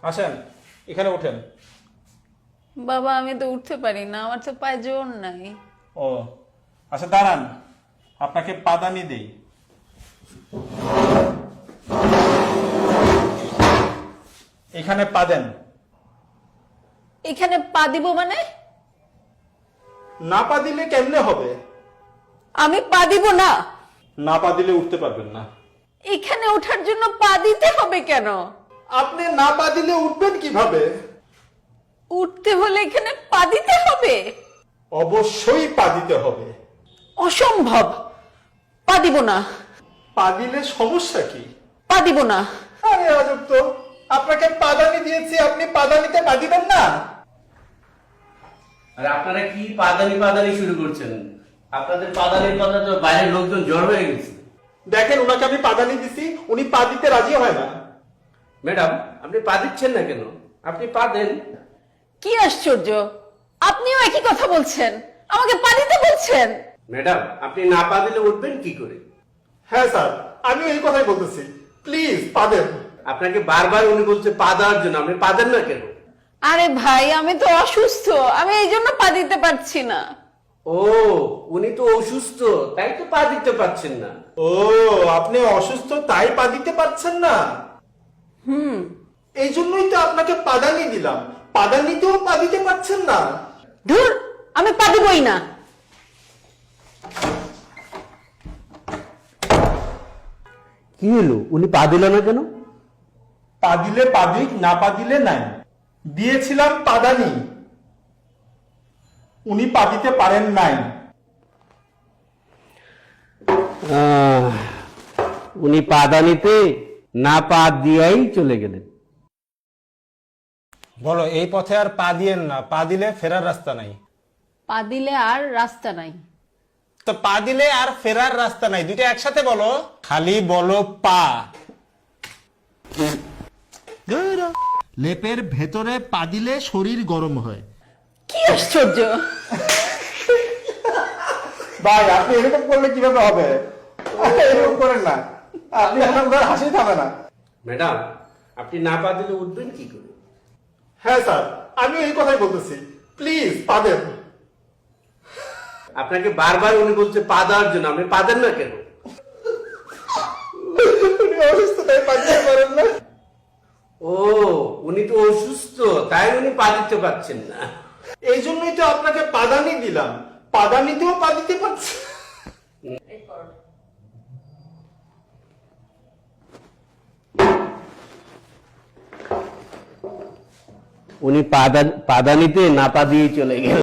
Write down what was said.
আসেন, এখানে ওঠেন। বাবা আমি তো উঠতে পারি না, আমার তো পায়ে জোর নাই। ও আচ্ছা, দাঁড়ান, আপনাকে পাদানি দেই। এখানে পা দেন। এখানে পা দিব মানে? না পা দিলে কেমনে হবে? আমি পা দিব না। না পা দিলে উঠতে পারবেন না। এখানে ওঠার জন্য পা দিতে হবে কেন? আপনি না পা দিলে উঠবেন কিভাবে? উঠতে হলে এখানে পা দিতে হবে? অবশ্যই পা দিতে হবে। অসম্ভব, পা দিব না। পা দিলে সমস্যা কি? পা দিব না। আরে আজব তো, আপনাকে পাদানি দিয়েছি, আপনি পাদানিতে পা দিবেন না? আর আপনারা কি পাদানি পাদানি শুরু করছেন? আপনাদের পাদানির কথা তো বাইরের লোকজন জড় হয়ে গেছে। দেখেন, ওনাকে আমি পাদানি দিছি, উনি পা দিতে রাজি হয় না। ম্যাডাম, আপনি পা দিচ্ছেন না কেন? আপনি পা দেন। কি আশ্চর্য, আপনিও একই কথা বলছেন, আমাকে পা দিতে বলছেন। ম্যাডাম, আপনি না পা দিলে উঠবেন কি করে? হ্যাঁ স্যার, আমিও এই কথাই বলতেছি, প্লিজ পা দেন। আপনাকে বারবার উনি বলছে পা দেওয়ার জন্য, আপনি পা দেন না কেন? আরে ভাই আমি তো অসুস্থ, আমি এই জন্য পা দিতে পারছি না। ও, উনি তো অসুস্থ, তাই তো পা দিতে পারছেন না। ও, আপনি অসুস্থ তাই পা দিতে পারছেন না? এই জন্যই তো আপনাকে পাদানি দিলাম, পাদানিতেও পা দিতে পারছেন না। ধুর, আমি পা দিবই না। কি হলো, উনি পা দিল না কেন? পা দিলে পা দিক, না পা দিলে নাই। দিয়েছিলাম পাদানি, উনি পা দিতে পারেন নাই। উনি পাদানিতে না পা দিয়েই চলে গেলেন। বলো, এই পথে আর পা দিয়েন না, পা দিলে ফেরার রাস্তা নাই। পা দিলে আর রাস্তা নাই। তো পা দিলে আর ফেরার রাস্তা নাই, দুইটা একসাথে বলো। খালি বলো পা। লেপের ভেতরে পা দিলে শরীর গরম হয়। কি আশ্চর্য। ভাই, আপনি এরকম করলে কিভাবে হবে? এরকম করেন না, আপনি আপনার হাসি থামে না। ম্যাডাম, আপনি না পা দিলে উঠবেন কি করে? হ্যাঁ স্যার, আমি এই কথাই বলতেছি, প্লিজ পা দেন। আপনাকে বারবার উনি বলছে পা দেওয়ার জন্য, আপনি পা দেন না কেন? উনি অসুস্থ তাই পা দিতে পারেন না। ও, উনি তো অসুস্থ তাই উনি পা দিতে পারছেন না। এই জন্যই তো আপনাকে পাদানি দিলাম, পাদানিতেও পা দিতে পারছি। উনি পাদানিতে না পা দিয়ে চলে গেলেন।